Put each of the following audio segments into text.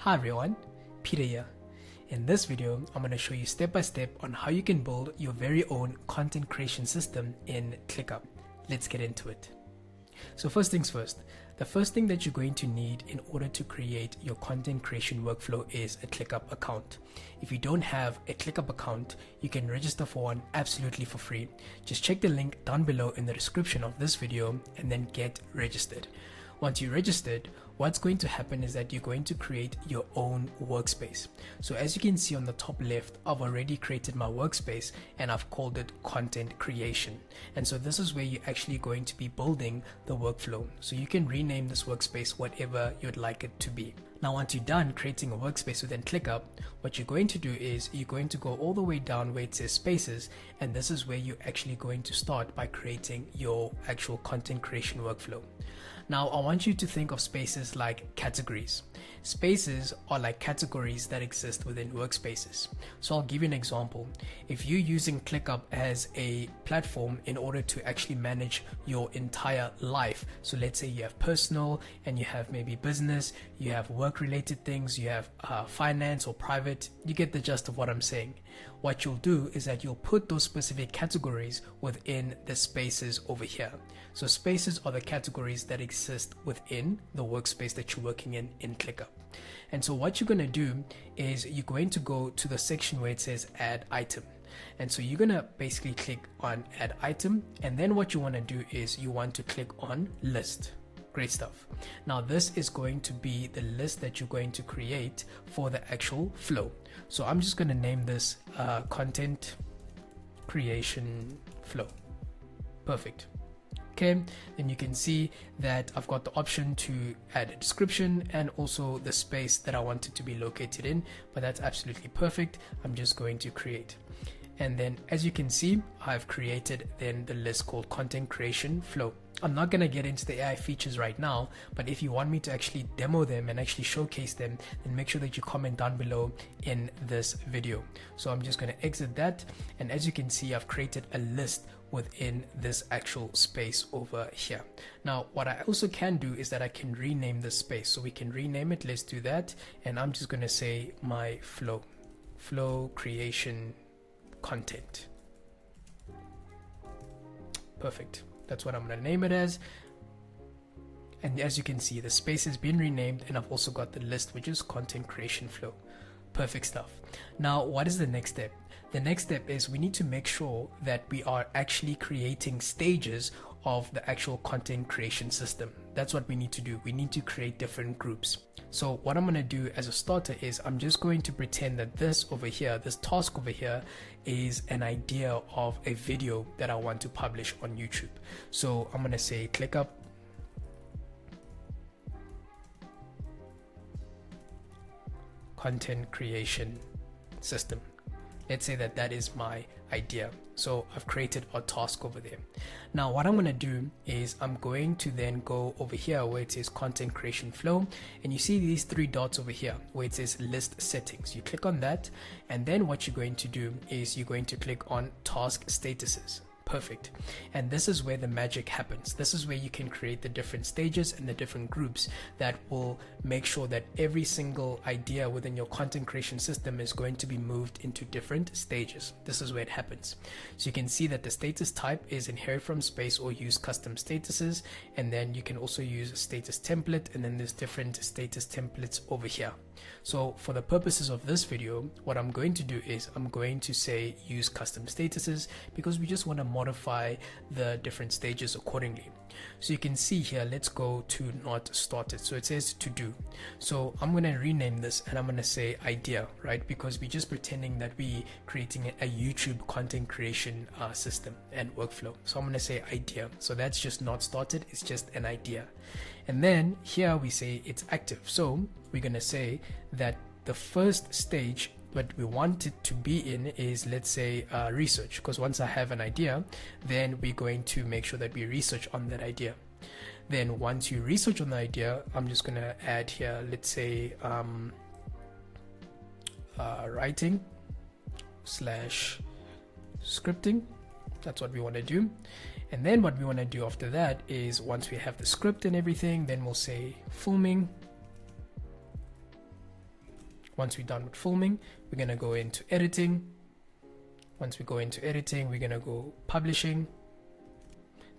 Hi everyone, Peter here. In this video, I'm going to show you step by step on how you can build your very own content creation system in Clickup. Let's get into it. So first things first, the first thing that you're going to need in order to create your content creation workflow is a Clickup account. If you don't have a Clickup account, you can register for one absolutely for free. Just check the link down below in the description of this video and then get registered. Once you're registered, what's going to happen is that you're going to create your own workspace. So as you can see on the top left, I've already created my workspace and I've called it content creation. And so this is where you're actually going to be building the workflow. So you can rename this workspace whatever you'd like it to be. Now, once you're done creating a workspace within Clickup, what you're going to do is you're going to go all the way down where it says spaces, and this is where you're actually going to start by creating your actual content creation workflow. Now, I want you to think of spaces like categories. Spaces are like categories that exist within workspaces. So I'll give you an example. If you're using Clickup as a platform in order to actually manage your entire life, so let's say you have personal and you have maybe business, you have work related things, you have finance or private, you get the gist of what I'm saying. What you'll do is that you'll put those specific categories within the spaces over here. So spaces are the categories that exist within the workspace that you're working in Clickup. And so what you're going to do is you're going to go to the section where it says add item. And so you're going to basically click on add item, and then what you want to do is you want to click on list. Great stuff. Now this is going to be the list that you're going to create for the actual flow. So I'm just going to name this content creation flow. Perfect. Okay, then you can see that I've got the option to add a description and also the space that I want it to be located in, but that's absolutely perfect. I'm just going to create. And then as you can see, I've created then the list called content creation flow. I'm not going to get into the AI features right now, but if you want me to actually demo them and actually showcase them, then make sure that you comment down below in this video. So I'm just going to exit that. And as you can see, I've created a list within this actual space over here. Now, what I also can do is that I can rename the space. So we can rename it. Let's do that. And I'm just going to say my flow creation content. Perfect. That's what I'm going to name it as. And as you can see, the space has been renamed, and I've also got the list, which is content creation flow. Perfect stuff. Now, what is the next step? The next step is we need to make sure that we are actually creating stages of the actual content creation system. That's what we need to do. We need to create different groups. So what I'm going to do as a starter is I'm just going to pretend that this over here, this task over here, is an idea of a video that I want to publish on YouTube. So I'm going to say Clickup content creation system. Let's say that that is my idea. So I've created a task over there. Now what I'm going to do is I'm going to then go over here where it says content creation flow, and you see these three dots over here where it says list settings. You click on that, and then what you're going to do is you're going to click on task statuses. Perfect. And this is where the magic happens. This is where you can create the different stages and the different groups that will make sure that every single idea within your content creation system is going to be moved into different stages. This is where it happens. So you can see that the status type is inherit from space or use custom statuses, and then you can also use a status template, and then there's different status templates over here. So for the purposes of this video, what I'm going to do is I'm going to say use custom statuses, because we just want to modify the different stages accordingly. So you can see here, let's go to not started. So it says to do. So I'm going to rename this and I'm going to say idea, right? Because we're just pretending that we're creating a YouTube content creation system and workflow. So I'm going to say idea. So that's just not started. It's just an idea. And then here we say it's active. So we're going to say that the first stage what we want it to be in is, let's say, research, because once I have an idea, then we're going to make sure that we research on that idea. Then once you research on the idea, I'm just going to add here, let's say, writing / scripting. That's what we want to do. And then what we want to do after that is, once we have the script and everything, then we'll say filming Once we're done with filming, we're going to go into editing. Once we go into editing, we're going to go publishing.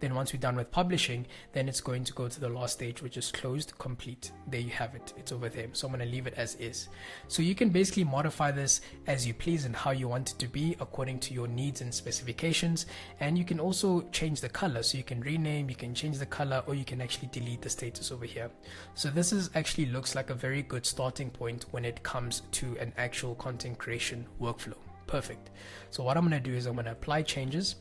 Then once we're done with publishing, then it's going to go to the last stage, which is closed, complete. There you have it. It's over there. So I'm going to leave it as is. So you can basically modify this as you please and how you want it to be according to your needs and specifications. And you can also change the color. So you can rename, you can change the color, or you can actually delete the status over here. So this is actually looks like a very good starting point when it comes to an actual content creation workflow. Perfect. So what I'm going to do is I'm going to apply changes.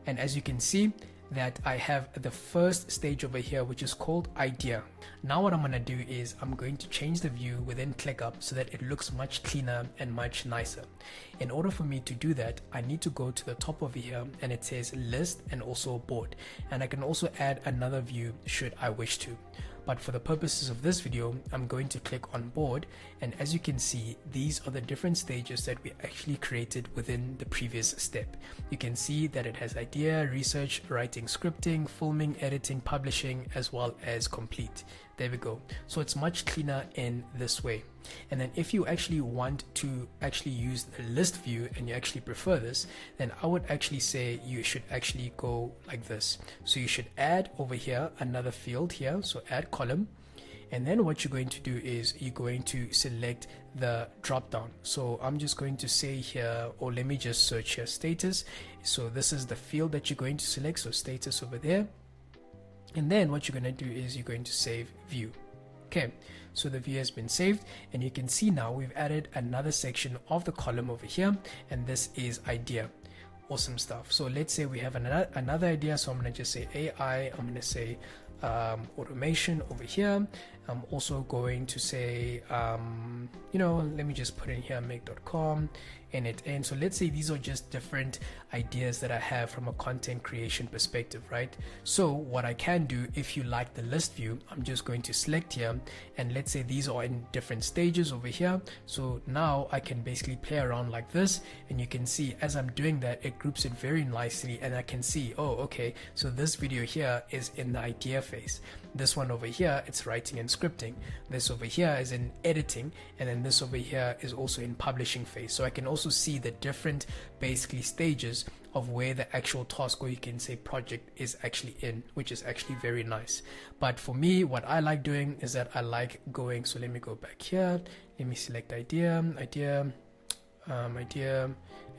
And as you can see that I have the first stage over here, which is called idea. Now what I'm going to do is I'm going to change the view within ClickUp so that it looks much cleaner and much nicer. In order for me to do that, I need to go to the top over here and it says list and also board. And I can also add another view should I wish to. But for the purposes of this video, I'm going to click on board, and as you can see, these are the different stages that we actually created within the previous step. You can see that it has idea, research, writing, scripting, filming, editing, publishing, as well as complete. There we go. So it's much cleaner in this way. And then if you actually want to actually use the list view and you actually prefer this, then I would actually say you should actually go like this. So you should add over here another field here. So add column. And then what you're going to do is you're going to select the drop down. So I'm just going to say here, or let me just search here, status. So this is the field that you're going to select. So status over there. And then what you're going to do is you're going to save view. Okay, so the view has been saved, and you can see now we've added another section of the column over here, and this is idea. Awesome stuff. So let's say we have another idea. So I'm going to just say AI. I'm going to say automation over here. I'm also going to say, let me just put in here make.com and it ends. So let's say these are just different ideas that I have from a content creation perspective, right? So what I can do, if you like the list view, I'm just going to select here, and let's say these are in different stages over here. So now I can basically play around like this, and you can see as I'm doing that, it groups it very nicely, and I can see, oh, okay, so this video here is in the idea phase. This one over here, it's writing and scripting. This over here is in editing, and then this over here is also in publishing phase. So I can also see the different basically stages of where the actual task, or you can say project, is actually in, which is actually very nice. But for me, what I like doing is that I like going, so let me go back here, let me select idea,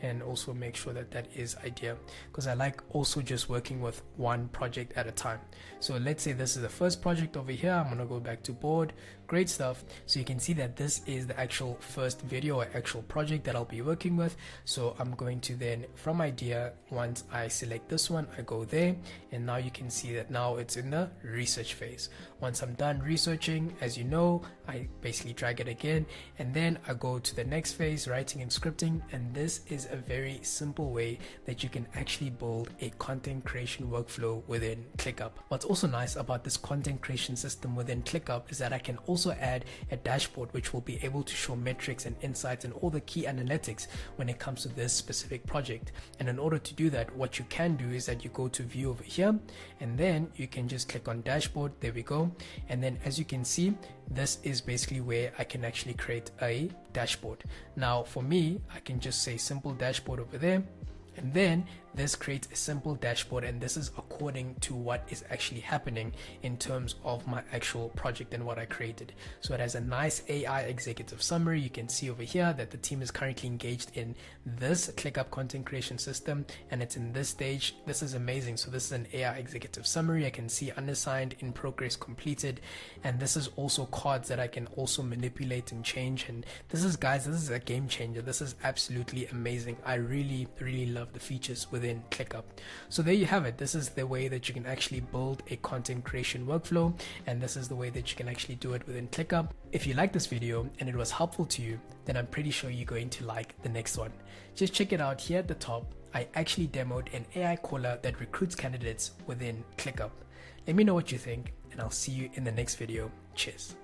and also make sure that that is idea, because I like also just working with one project at a time. So let's say this is the first project over here. I'm gonna go back to board. Great stuff. So you can see that this is the actual first video or actual project that I'll be working with. So I'm going to then, from idea, once I select this one, I go there, and now you can see that now it's in the research phase. Once I'm done researching, as you know, I basically drag it again, and then I go to the next phase, writing and scripting. And this is a very simple way that you can actually build a content creation workflow within ClickUp. What's also nice about this content creation system within ClickUp is that I can also add a dashboard which will be able to show metrics and insights and all the key analytics when it comes to this specific project. And in order to do that, what you can do is that you go to view over here, and then you can just click on dashboard. There we go. And then as you can see, this is basically where I can actually create a dashboard. Now for me, I can just say simple dashboard over there, and then this creates a simple dashboard, and this is according to what is actually happening in terms of my actual project and what I created. So it has a nice AI executive summary. You can see over here that the team is currently engaged in this ClickUp content creation system, and it's in this stage. This is amazing. So this is an AI executive summary. I can see undersigned, in progress, completed, and this is also cards that I can also manipulate and change. And this is, guys, this is a game changer. This is absolutely amazing. I really love the features within ClickUp. So there you have it. This is the way that you can actually build a content creation workflow, and this is the way that you can actually do it within ClickUp. If you like this video and it was helpful to you, then I'm pretty sure you're going to like the next one. Just check it out here at the top. I actually demoed an AI caller that recruits candidates within ClickUp. Let me know what you think, and I'll see you in the next video. Cheers.